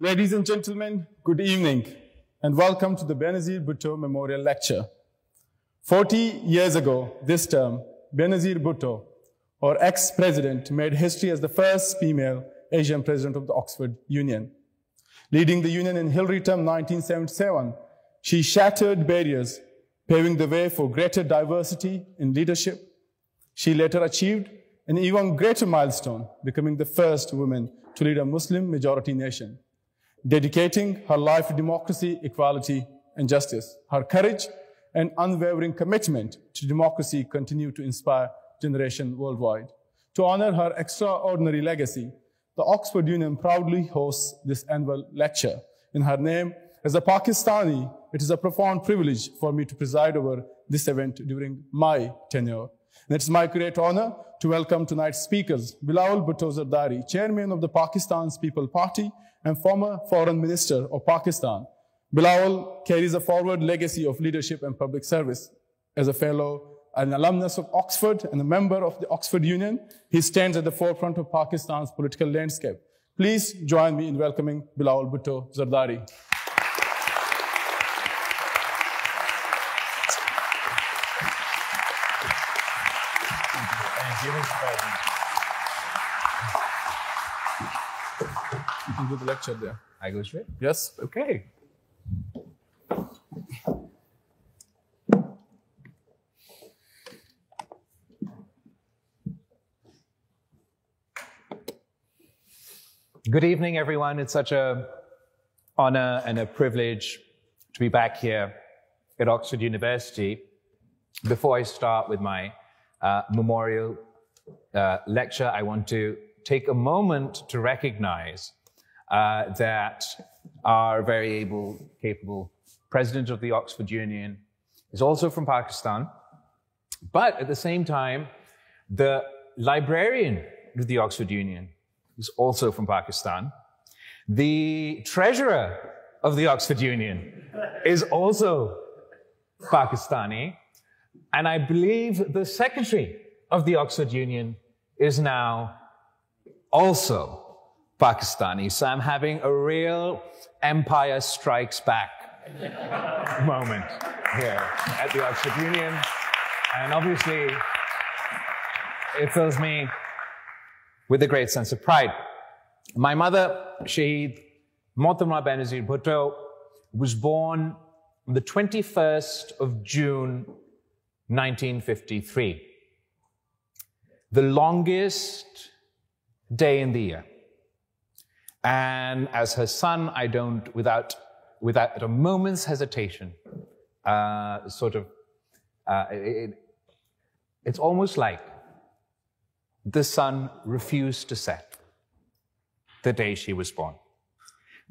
Ladies and gentlemen, good evening, and welcome to the Benazir Bhutto Memorial Lecture. 40 years ago, this term, Benazir Bhutto, or ex-president, made history as the first female Asian president of the Oxford Union. Leading the Union in Hillary term 1977, she shattered barriers, paving the way for greater diversity in leadership. She later achieved an even greater milestone, becoming the first woman to lead a Muslim-majority nation, dedicating her life to democracy, equality, and justice. Her courage and unwavering commitment to democracy continue to inspire generations worldwide. To honor her extraordinary legacy, the Oxford Union proudly hosts this annual lecture. In her name, as a Pakistani, it is a profound privilege for me to preside over this event during my tenure. And it's my great honor to welcome tonight's speakers, Bilawal Bhutto Zardari, chairman of the Pakistan's People Party and former foreign minister of Pakistan. Bilawal carries a forward legacy of leadership and public service. As a fellow, an alumnus of Oxford and a member of the Oxford Union, he stands at the forefront of Pakistan's political landscape. Please join me in welcoming Bilawal Bhutto Zardari. You can do the lecture there. I go straight? Yes. Okay. Good evening, everyone. It's such an honor and a privilege to be back here at Oxford University. Before I start with my memorial lecture, I want to take a moment to recognize that our very able, capable president of the Oxford Union is also from Pakistan, but at the same time, the librarian of the Oxford Union is also from Pakistan. The treasurer of the Oxford Union is also Pakistani, and I believe the secretary of the Oxford Union is now also Pakistani. So I'm having a real Empire Strikes Back moment here at the Oxford Union. And obviously, it fills me with a great sense of pride. My mother, Shaheed Mohtamma Benazir Bhutto, was born on the 21st of June, 1953. The longest day in the year. And as her son, I don't, without a moment's hesitation, it's almost like the sun refused to set the day she was born.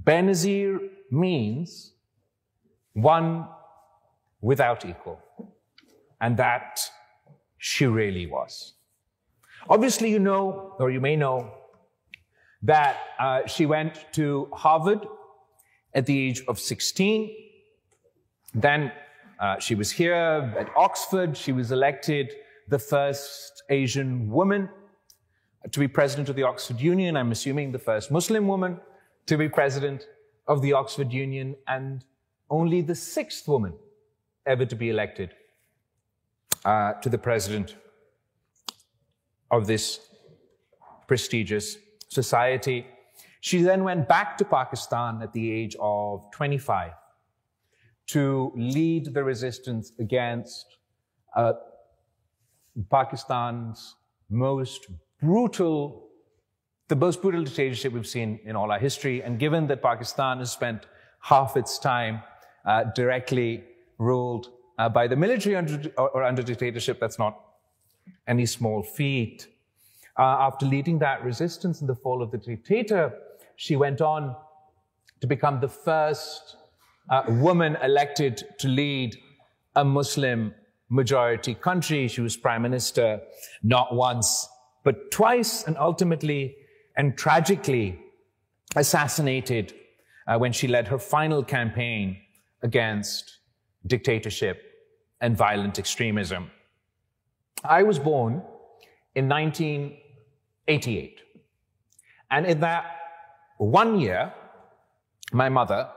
Benazir means one without equal. And that she really was. Obviously, you know, or you may know, that she went to Harvard at the age of 16. Then she was here at Oxford. She was elected the first Asian woman to be president of the Oxford Union. I'm assuming the first Muslim woman to be president of the Oxford Union, and only the sixth woman ever to be elected to the president of this prestigious society. She then went back to Pakistan at the age of 25 to lead the resistance against Pakistan's the most brutal dictatorship we've seen in all our history. And given that Pakistan has spent half its time directly ruled by the military or under dictatorship, that's not any small feat. After leading that resistance in the fall of the dictator, she went on to become the first woman elected to lead a Muslim majority country. She was prime minister not once, but twice, and ultimately and tragically assassinated when she led her final campaign against dictatorship and violent extremism. I was born in 1988. And in that 1 year, my mother,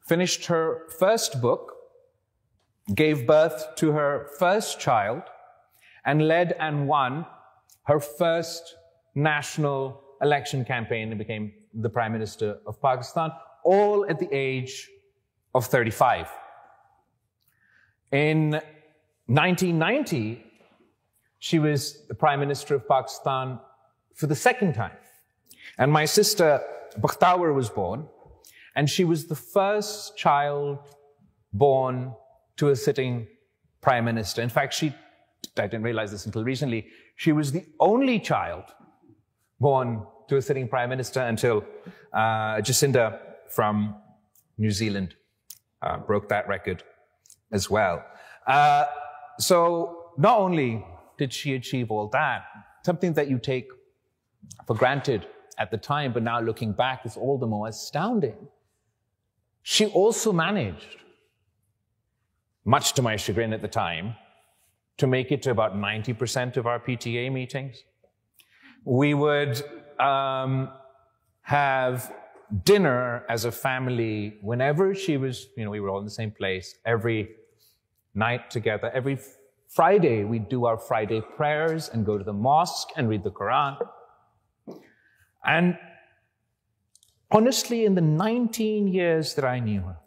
finished her first book, gave birth to her first child, and led and won her first national election campaign and became the Prime Minister of Pakistan, all at the age of 35. In 1990, she was the Prime Minister of Pakistan for the second time. And my sister, Bakhtawar, was born, and she was the first child born to a sitting Prime Minister. In fact, I didn't realize this until recently, she was the only child born to a sitting Prime Minister until Jacinda from New Zealand broke that record as well. So not only did she achieve all that, something that you take for granted at the time, but now looking back is all the more astounding. She also managed, much to my chagrin at the time, to make it to about 90% of our PTA meetings. We would have dinner as a family whenever she was, we were all in the same place, every night together. Every Friday, we'd do our Friday prayers and go to the mosque and read the Quran. And honestly, in the 19 years that I knew her,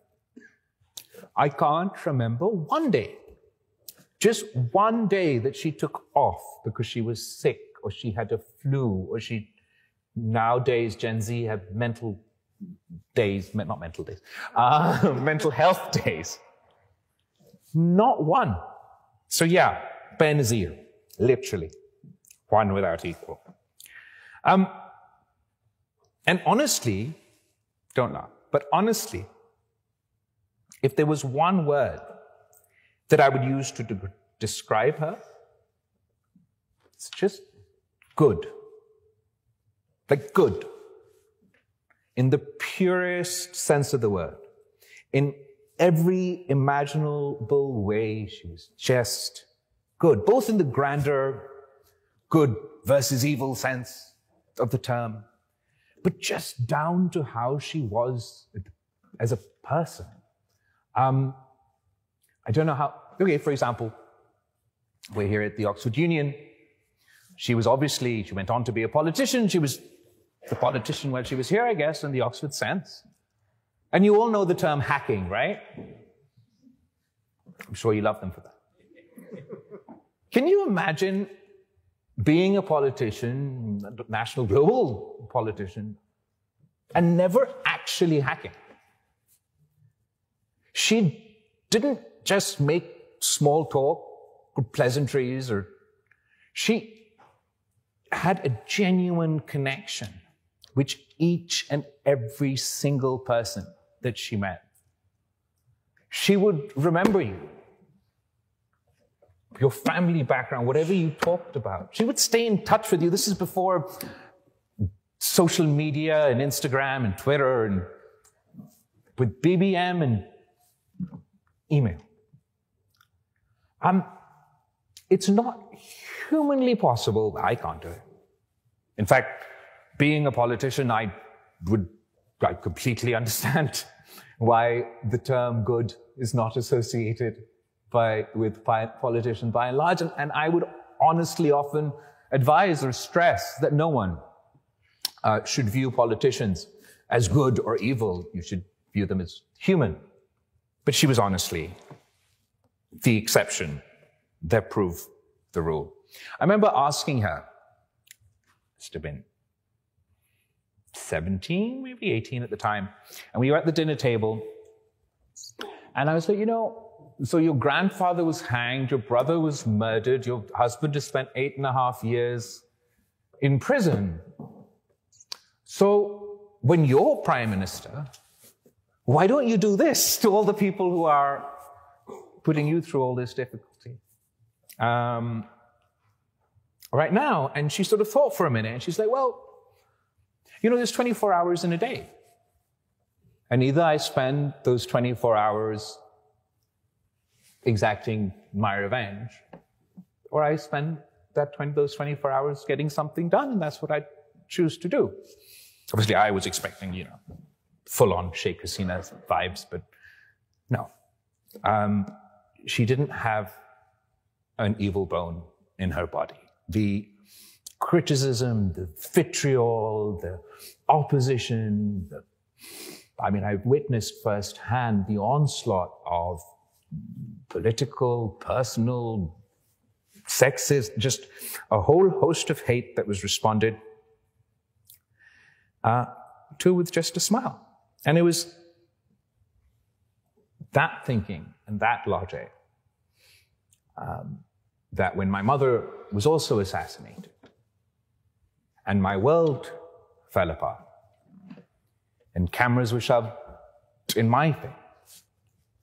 I can't remember one day, just one day that she took off because she was sick or she had a flu or nowadays Gen Z have mental days, not mental days, mental health days. Not one. So yeah, Benazir, literally, one without equal. And honestly, don't laugh, but honestly, if there was one word that I would use to describe her, it's just good. Like good. In the purest sense of the word. In every imaginable way, she was just good. Both in the grander good versus evil sense of the term, but just down to how she was as a person. I don't know how, okay, for example, we're here at the Oxford Union. She went on to be a politician. She was the politician while she was here, I guess, in the Oxford sense. And you all know the term hacking, right? I'm sure you love them for that. Can you imagine being a politician, a national, global politician, and never actually hacking? She didn't just make small talk or pleasantries, she had a genuine connection with each and every single person that she met. She would remember you, your family background, whatever you talked about. She would stay in touch with you. This is before social media and Instagram and Twitter and with BBM and email. It's not humanly possible. I can't do it. In fact, being a politician, I completely understand why the term good is not associated with politicians by and large. And I would honestly often advise or stress that no one should view politicians as good or evil. You should view them as human. But she was honestly the exception that proved the rule. I remember asking her, must have been 17, maybe 18 at the time, and we were at the dinner table, and I was like, so your grandfather was hanged, your brother was murdered, your husband just spent 8.5 years in prison. So when you're prime minister, why don't you do this to all the people who are putting you through all this difficulty right now? And she sort of thought for a minute, and she's like, well, there's 24 hours in a day. And either I spend those 24 hours exacting my revenge, or I spend those 24 hours getting something done, and that's what I choose to do. Obviously, I was expecting, full-on Sheikh Hasina vibes, but no. She didn't have an evil bone in her body. The criticism, the vitriol, the opposition, I've witnessed firsthand the onslaught of political, personal, sexist, just a whole host of hate that was responded to with just a smile. And it was that thinking and that logic that when my mother was also assassinated and my world fell apart and cameras were shoved in my face,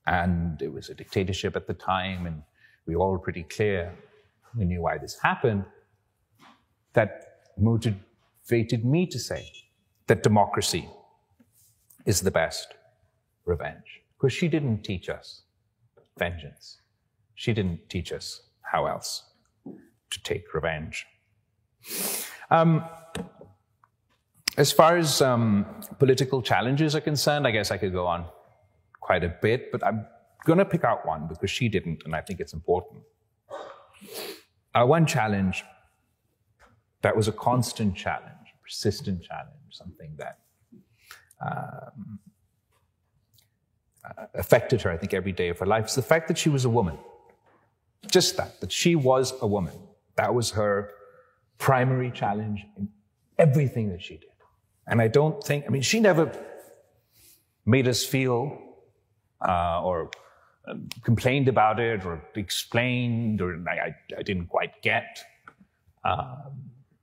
and it was a dictatorship at the time, and we were all pretty clear, we knew why this happened, that motivated me to say that democracy is the best revenge. Because she didn't teach us vengeance. She didn't teach us how else to take revenge. As far as political challenges are concerned, I guess I could go on quite a bit, but I'm going to pick out one because she didn't, and I think it's important. One challenge that was a constant challenge, persistent challenge, something that affected her, I think, every day of her life, is the fact that she was a woman. Just that she was a woman. That was her primary challenge in everything that she did. And I don't think, she never made us feel or complained about it or explained, or I didn't quite get.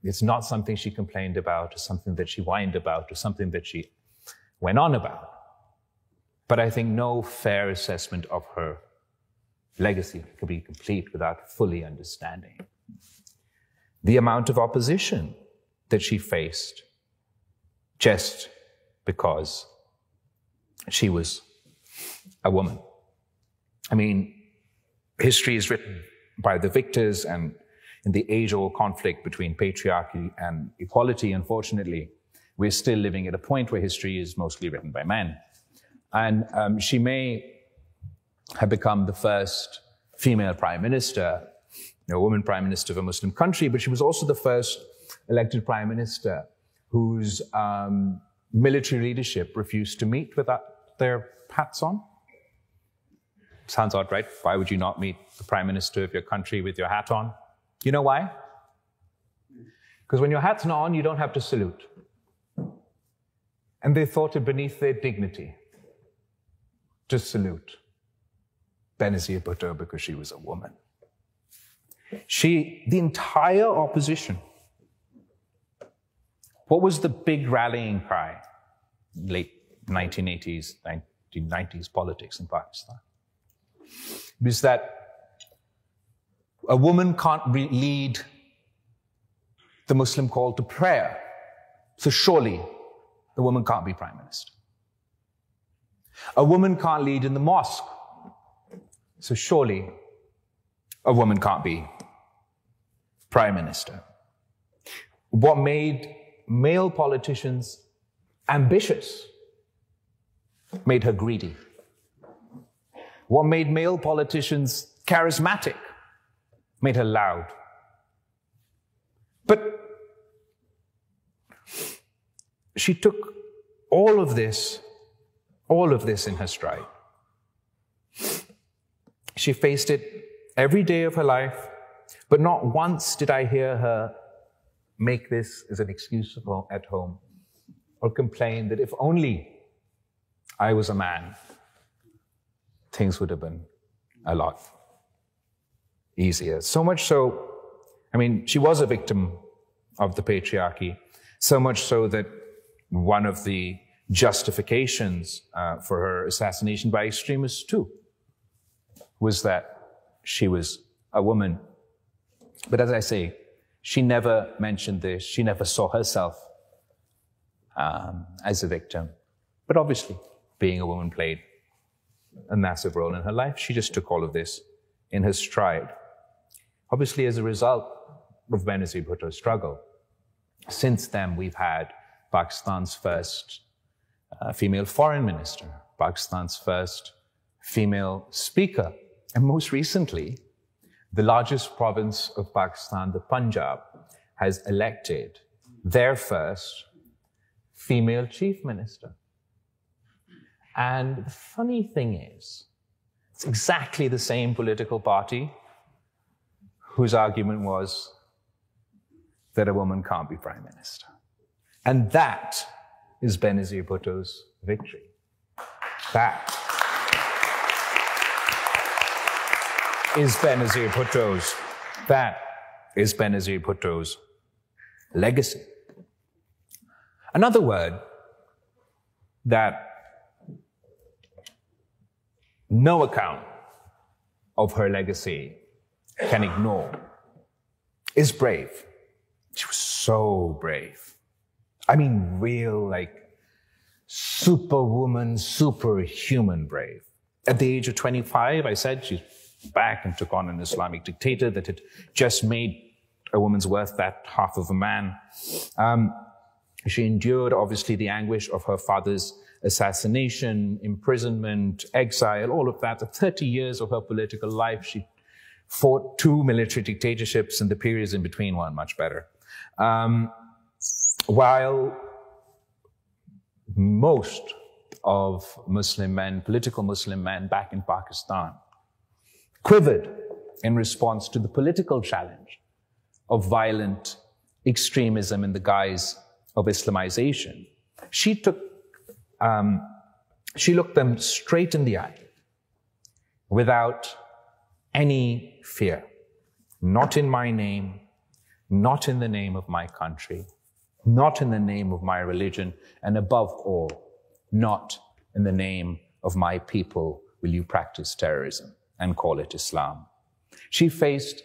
It's not something she complained about, or something that she whined about, or something that she went on about. But I think no fair assessment of her legacy could be complete without fully understanding the amount of opposition that she faced just because she was a woman. History is written by the victors, and in the age-old conflict between patriarchy and equality, unfortunately, we're still living at a point where history is mostly written by men. And she may have become the first female prime minister, a woman prime minister of a Muslim country, but she was also the first elected prime minister whose military leadership refused to meet without their hats on. Sounds odd, right? Why would you not meet the prime minister of your country with your hat on? You know why? Because when your hat's not on, you don't have to salute. And they thought it beneath their dignity to salute Benazir Bhutto because she was a woman. The entire opposition, what was the big rallying cry in late 1980s, 1990s politics in Pakistan? It was that a woman can't lead the Muslim call to prayer, so surely the woman can't be prime minister. A woman can't lead in the mosque, so surely a woman can't be prime minister. What made male politicians ambitious made her greedy. What made male politicians charismatic made her loud. But she took all of this in her stride. She faced it every day of her life, but not once did I hear her make this as an excuse at home or complain that if only I was a man, things would have been a lot easier. So much so, she was a victim of the patriarchy, so much so that one of the justifications for her assassination by extremists too was that she was a woman. But as I say, she never mentioned this. She never saw herself as a victim. But obviously, being a woman played a massive role in her life. She just took all of this in her stride. Obviously, as a result of Benazir Bhutto's struggle, since then we've had Pakistan's first female foreign minister, Pakistan's first female speaker, and most recently, the largest province of Pakistan, the Punjab, has elected their first female chief minister. And the funny thing is, it's exactly the same political party whose argument was that a woman can't be prime minister. And that is Benazir Bhutto's victory. That is Benazir Bhutto's legacy. Another word that no account of her legacy can ignore is brave. She was so brave. I mean, real, superwoman, superhuman brave. At the age of 25, I said she's back and took on an Islamic dictator that had just made a woman's worth that half of a man. She endured, obviously, the anguish of her father's assassination, imprisonment, exile, all of that. The 30 years of her political life, she fought 2 military dictatorships, and the periods in between weren't much better. While most of Muslim men, political Muslim men back in Pakistan, quivered in response to the political challenge of violent extremism in the guise of Islamization, she looked them straight in the eye without any fear. Not in my name, not in the name of my country, not in the name of my religion, and above all, not in the name of my people will you practice terrorism and call it Islam. She faced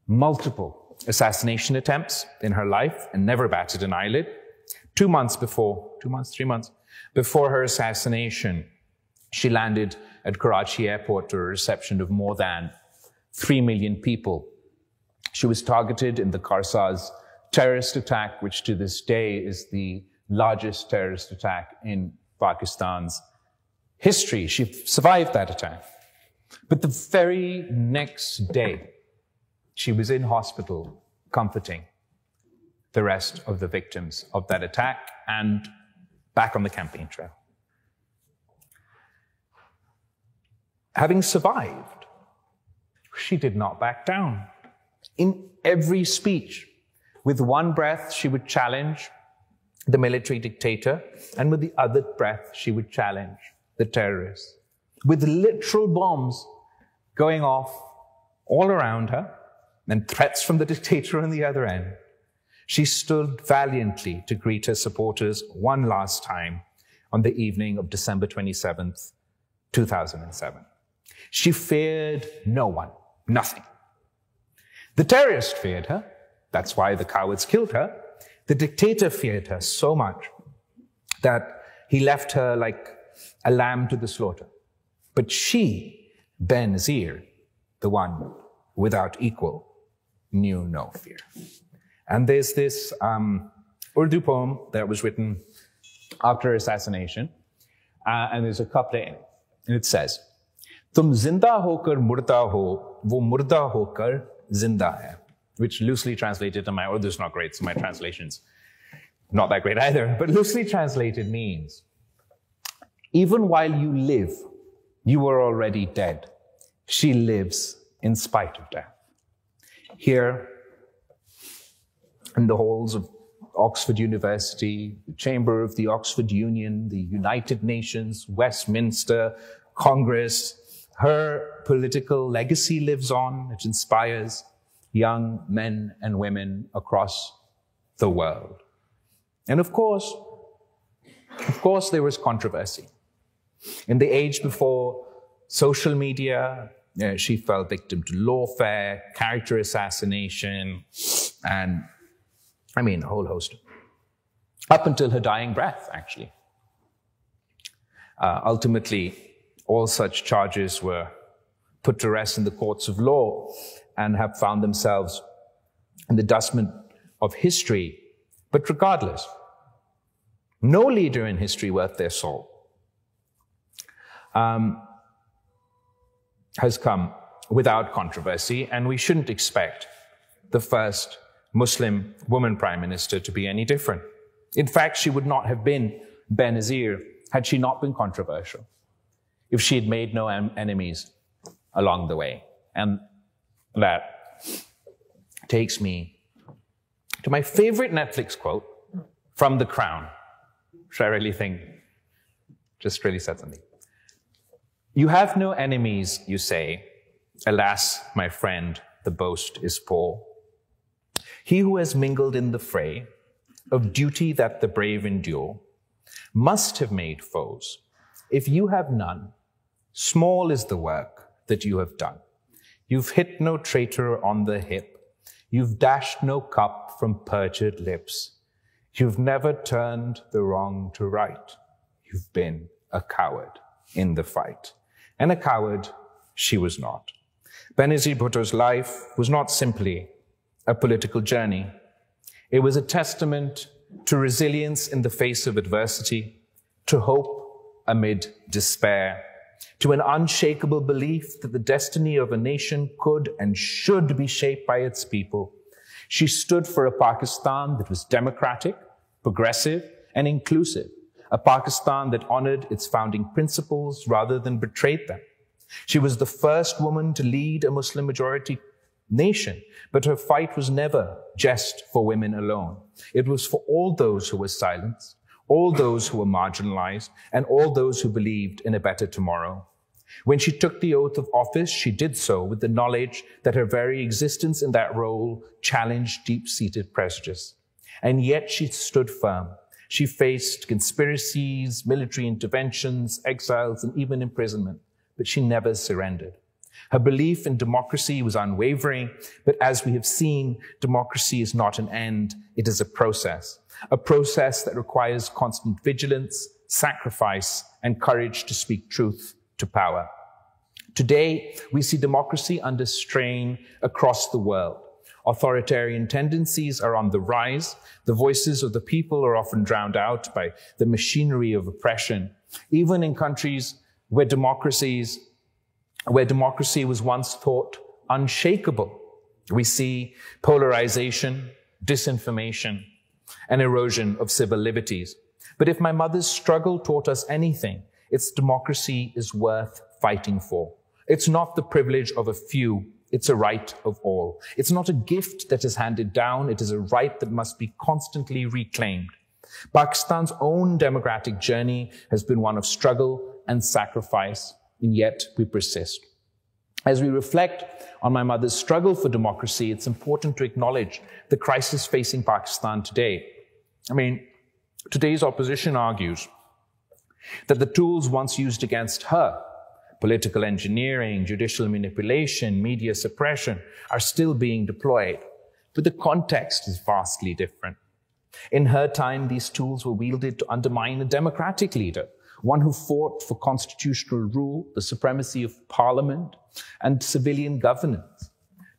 multiple assassination attempts in her life and never batted an eyelid. 3 months before her assassination, she landed at Karachi airport to a reception of more than 3 million people. She was targeted in the Karsaz terrorist attack, which to this day is the largest terrorist attack in Pakistan's history. She survived that attack. But the very next day, she was in hospital comforting the rest of the victims of that attack and back on the campaign trail. Having survived, she did not back down. In every speech, with one breath, she would challenge the military dictator, and with the other breath, she would challenge the terrorists, with literal bombs going off all around her and threats from the dictator on the other end. She stood valiantly to greet her supporters one last time on the evening of December 27th, 2007. She feared no one, nothing. The terrorist feared her. That's why the cowards killed her. The dictator feared her so much that he left her like a lamb to the slaughter. But she, Benazir, the one without equal, knew no fear. And there's this Urdu poem that was written after her assassination, and there's a couplet in it, and it says, "Tum zinda hokar murda ho, wo murda hokar zinda hai," which loosely translated, and my Urdu is not great, so my translation's not that great either, but loosely translated means, even while you live, you were already dead. She lives in spite of death. Here, in the halls of Oxford University, the chamber of the Oxford Union, the United Nations, Westminster, Congress, her political legacy lives on. It inspires young men and women across the world. And of course, there was controversy. In the age before social media, she fell victim to lawfare, character assassination, and a whole host. Up until her dying breath, actually. Ultimately, all such charges were put to rest in the courts of law and have found themselves in the dustbin of history. But regardless, No leader in history worth their salt has come without controversy, and we shouldn't expect the first Muslim woman prime minister to be any different. In fact, she would not have been Benazir had she not been controversial, if she had made no enemies along the way. And that takes me to my favorite Netflix quote from The Crown, which I really think just really said something. You have no enemies, you say. Alas, my friend, the boast is poor. He who has mingled in the fray of duty that the brave endure must have made foes. If you have none, small is the work that you have done. You've hit no traitor on the hip. You've dashed no cup from perjured lips. You've never turned the wrong to right. You've been a coward in the fight. And a coward she was not. Benazir Bhutto's life was not simply a political journey. It was a testament to resilience in the face of adversity, to hope amid despair, to an unshakable belief that the destiny of a nation could and should be shaped by its people. She stood for a Pakistan that was democratic, progressive, and inclusive, a Pakistan that honored its founding principles rather than betrayed them. She was the first woman to lead a Muslim-majority nation, but her fight was never just for women alone. It was for all those who were silenced, all those who were marginalized, and all those who believed in a better tomorrow. When she took the oath of office, she did so with the knowledge that her very existence in that role challenged deep-seated prejudice. And yet she stood firm. She faced conspiracies, military interventions, exiles, and even imprisonment, but she never surrendered. Her belief in democracy was unwavering, but as we have seen, democracy is not an end, it is a process that requires constant vigilance, sacrifice, and courage to speak truth to power. Today, we see democracy under strain across the world. Authoritarian tendencies are on the rise. The voices of the people are often drowned out by the machinery of oppression. Even in countries where democracy was once thought unshakable, we see polarization, disinformation, and erosion of civil liberties. But if my mother's struggle taught us anything, it's democracy is worth fighting for. It's not the privilege of a few, it's a right of all. It's not a gift that is handed down, it is a right that must be constantly reclaimed. Pakistan's own democratic journey has been one of struggle and sacrifice, and yet we persist. As we reflect on my mother's struggle for democracy, it's important to acknowledge the crisis facing Pakistan today. Today's opposition argues that the tools once used against her, political engineering, judicial manipulation, media suppression, are still being deployed. But the context is vastly different. In her time, these tools were wielded to undermine a democratic leader, one who fought for constitutional rule, the supremacy of parliament, and civilian governance.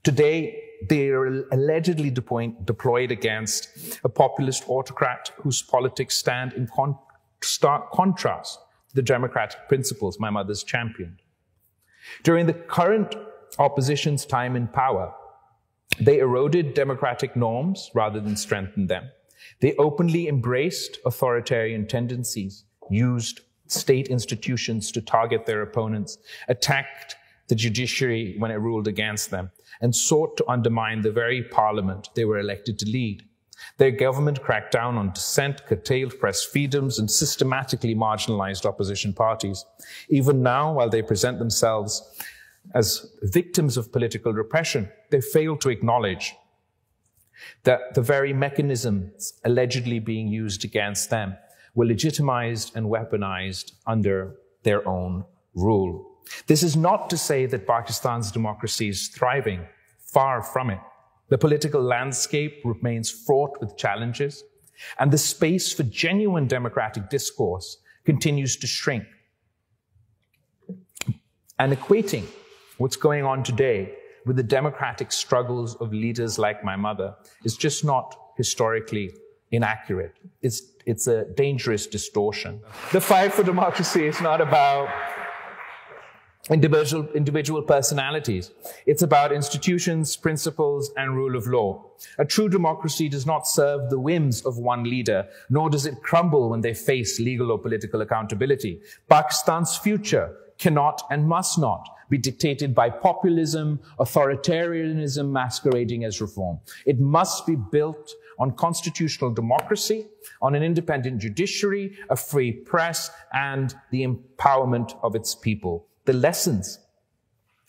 Today, they are allegedly deployed against a populist autocrat whose politics stand in stark contrast to the democratic principles my mother's championed. During the current opposition's time in power, they eroded democratic norms rather than strengthened them. They openly embraced authoritarian tendencies, used state institutions to target their opponents, attacked the judiciary when it ruled against them, and sought to undermine the very parliament they were elected to lead. Their government cracked down on dissent, curtailed press freedoms, and systematically marginalized opposition parties. Even now, while they present themselves as victims of political repression, they fail to acknowledge that the very mechanisms allegedly being used against them were legitimized and weaponized under their own rule. This is not to say that Pakistan's democracy is thriving. Far from it. The political landscape remains fraught with challenges, and the space for genuine democratic discourse continues to shrink. And equating what's going on today with the democratic struggles of leaders like my mother is just not historically inaccurate. It's a dangerous distortion. The fight for democracy is not about individual personalities. It's about institutions, principles, and rule of law. A true democracy does not serve the whims of one leader, nor does it crumble when they face legal or political accountability. Pakistan's future cannot and must not be dictated by populism, authoritarianism masquerading as reform. It must be built on constitutional democracy, on an independent judiciary, a free press, and the empowerment of its people. The lessons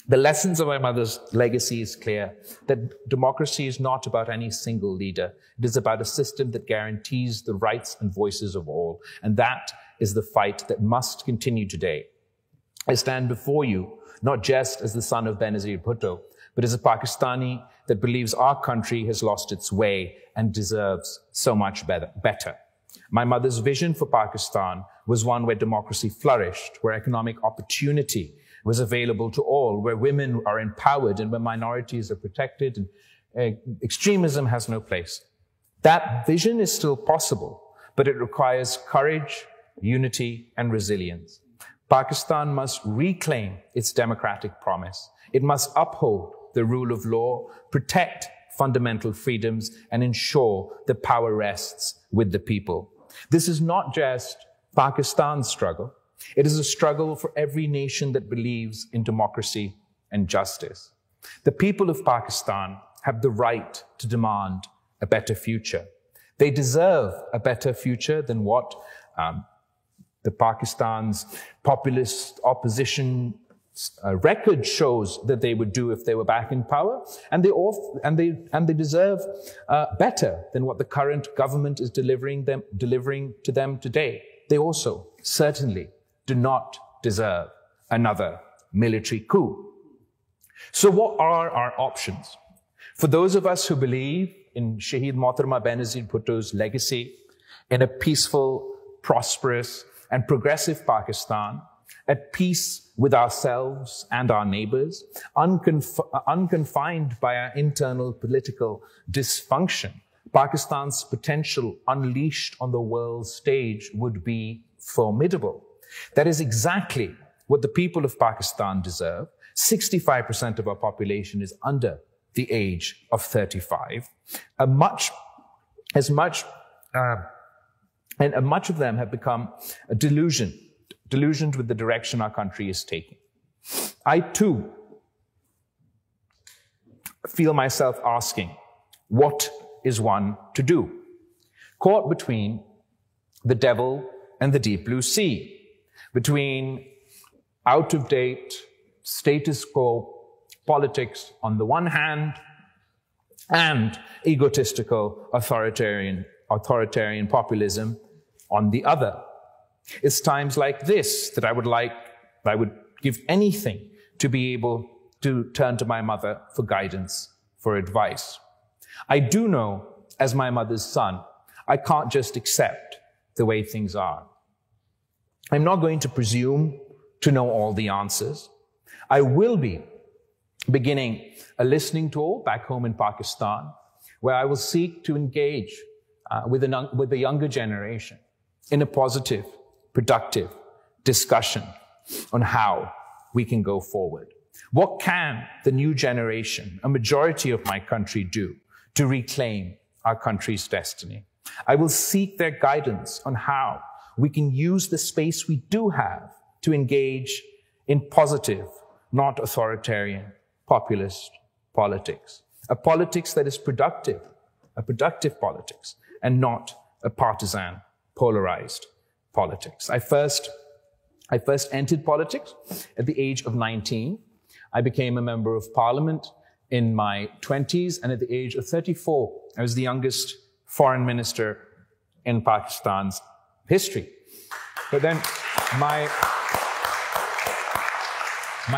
of my mother's legacy is clear, that democracy is not about any single leader. It is about a system that guarantees the rights and voices of all. And that is the fight that must continue today. I stand before you, not just as the son of Benazir Bhutto, but as a Pakistani that believes our country has lost its way and deserves so much better. My mother's vision for Pakistan was one where democracy flourished, where economic opportunity was available to all, where women are empowered and where minorities are protected and extremism has no place. That vision is still possible, but it requires courage, unity, and resilience. Pakistan must reclaim its democratic promise. It must uphold the rule of law, protect fundamental freedoms, and ensure that power rests with the people. This is not just Pakistan's struggle. It is a struggle for every nation that believes in democracy and justice. The people of Pakistan have the right to demand a better future. They deserve a better future than what the Pakistan's populist opposition record shows that they would do if they were back in power, and they deserve better than what the current government is delivering to them today. They also certainly do not deserve another military coup. So what are our options? For those of us who believe in Shaheed Mohtarama Benazir Bhutto's legacy, in a peaceful, prosperous, and progressive Pakistan, at peace with ourselves and our neighbors, unconfined by our internal political dysfunction, Pakistan's potential unleashed on the world stage would be formidable. That is exactly what the people of Pakistan deserve. 65% of our population is under the age of 35. And much of them have become delusioned with the direction our country is taking. I too feel myself asking, what is one to do? Caught between the devil and the deep blue sea, between out-of-date status quo politics on the one hand and egotistical authoritarian populism on the other. It's times like this that I would give anything to be able to turn to my mother for guidance, for advice. I do know, as my mother's son, I can't just accept the way things are. I'm not going to presume to know all the answers. I will be beginning a listening tour back home in Pakistan, where I will seek to engage with the younger generation in a positive, productive discussion on how we can go forward. What can the new generation, a majority of my country, do to reclaim our country's destiny? I will seek their guidance on how we can use the space we do have to engage in positive, not authoritarian, populist politics. A politics that is productive, a productive politics, and not a partisan, polarized politics. I first entered politics at the age of 19. I became a member of parliament in my 20s, and at the age of 34, I was the youngest foreign minister in Pakistan's history. But then my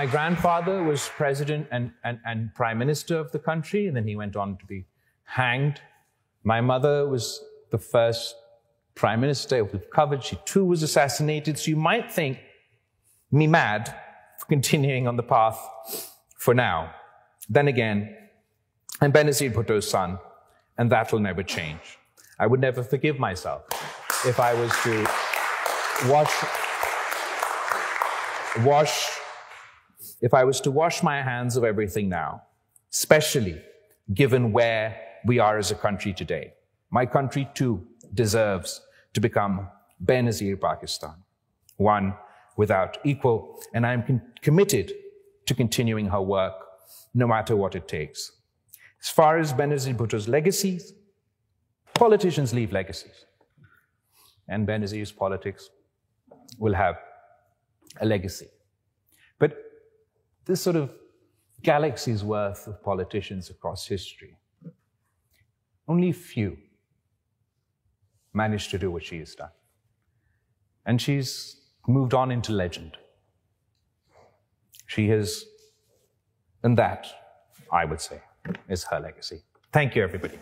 grandfather was president and prime minister of the country, and then he went on to be hanged. My mother was the first prime minister we've covered. She too was assassinated. So you might think me mad for continuing on the path for now. Then again, I'm Benazir Bhutto's son, and that will never change. I would never forgive myself if I was to wash my hands of everything now, especially given where we are as a country today. My country too deserves to become Benazir Pakistan, one without equal, and I am committed to continuing her work no matter what it takes. As far as Benazir Bhutto's legacies, politicians leave legacies, and Benazir's politics will have a legacy. But this sort of galaxy's worth of politicians across history, only few managed to do what she has done. And she's moved on into legend. She has, and that, I would say, is her legacy. Thank you, everybody.